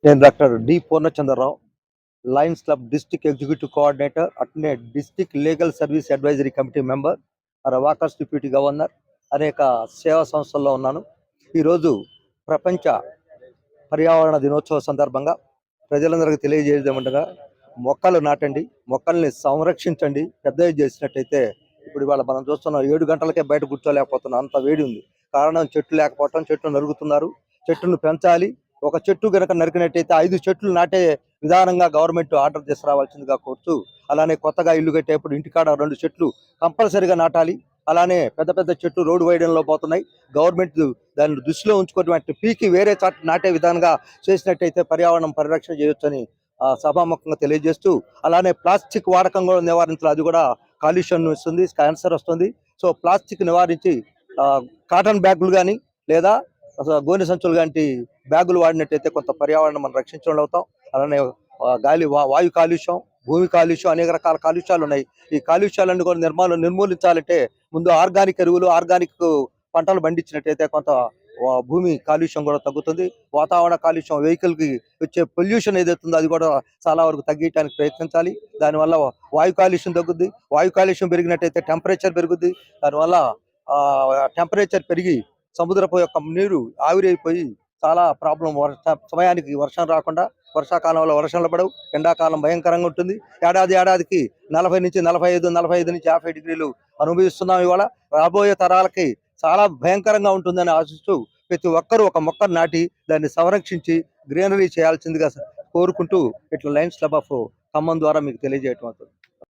నేను doctor D Purnachandrarao, lions club district executive coordinator, అట్నే district legal service advisory committee member, walkers deputy governor, అనేక సేవా సంస్థల్లో ఉన్నాను. ఈరోజు ప్రపంచ పర్యావరణ దినోత్సవ సందర్భంగా ప్రజలందరికీ తెలియజేయడమనగా, మొక్కలు నాటండి, మొక్కల్ని సంరక్షించండి. పెద్దవి చేసినట్టయితే ఇప్పుడు ఇవాళ మనం చూస్తున్నాం 7 గంటలకే బయట కూర్చోలేకపోతున్నాం, అంత వేడి ఉంది. కారణం చెట్లు లేకపోవటం, చెట్లు నరుగుతున్నారు. చెట్టును పెంచాలి. ఒక చెట్టు కనుక నరికినట్టయితే 5 చెట్లు నాటే విధానంగా గవర్నమెంట్ ఆర్డర్ తీసుకురావాల్సిందిగా కోరుతూ, అలానే కొత్తగా ఇల్లు కట్టేప్పుడు ఇంటికాడ 2 చెట్లు కంపల్సరీగా నాటాలి. అలానే పెద్ద పెద్ద చెట్లు రోడ్డు వైడంలో పోతున్నాయి. గవర్నమెంట్ దాన్ని దృష్టిలో ఉంచుకున్నటువంటి పీకి వేరే చాటు నాటే విధానంగా చేసినట్టయితే పర్యావరణం పరిరక్షణ చేయొచ్చని సభాముఖంగా తెలియజేస్తూ, అలానే ప్లాస్టిక్ వాడకం కూడా నివారించాలి. అది కూడా కాలుష్యం వస్తుంది, క్యాన్సర్ వస్తుంది. సో ప్లాస్టిక్ నివారించి కాటన్ బ్యాగులు కానీ లేదా గోనె సంచులు లాంటి బ్యాగులు వాడినట్టయితే కొంత పర్యావరణం మనం రక్షించడం అవుతాం. అలానే గాలి వాయు కాలుష్యం, భూమి కాలుష్యం, అనేక రకాల కాలుష్యాలు ఉన్నాయి. ఈ కాలుష్యాలన్నీ కూడా నిర్మూలించాలంటే ముందు ఆర్గానిక్ ఎరువులు, ఆర్గానిక్ పంటలు పండించినట్టయితే కొంత భూమి కాలుష్యం కూడా తగ్గుతుంది. వాతావరణ కాలుష్యం, వెహికల్కి వచ్చే పొల్యూషన్ ఏదైతుందో అది కూడా చాలా వరకు తగ్గించడానికి ప్రయత్నించాలి. దానివల్ల వాయు కాలుష్యం తగ్గుద్ది. వాయు కాలుష్యం పెరిగినట్టయితే టెంపరేచర్ పెరుగుద్ది. దానివల్ల టెంపరేచర్ పెరిగి సముద్రపు యొక్క నీరు ఆవిరైపోయి చాలా ప్రాబ్లం. సమయానికి వర్షం రాకుండా, వర్షాకాలంలో వర్షాలు పడవు, ఎండాకాలం భయంకరంగా ఉంటుంది. ఏడాదికి 40 నుంచి 45 నుంచి 50 డిగ్రీలు అనుభవిస్తున్నాం. ఇవాళ రాబోయే తరాలకి చాలా భయంకరంగా ఉంటుందని ఆశిస్తూ ప్రతి ఒక్కరూ ఒక మొక్కను నాటి దాన్ని సంరక్షించి గ్రీనరీ చేయాల్సిందిగా కోరుకుంటూ ఇట్లా లయన్స్ క్లబ్ ఆఫ్ ఖమ్మం ద్వారా మీకు తెలియజేయటం అవుతుంది.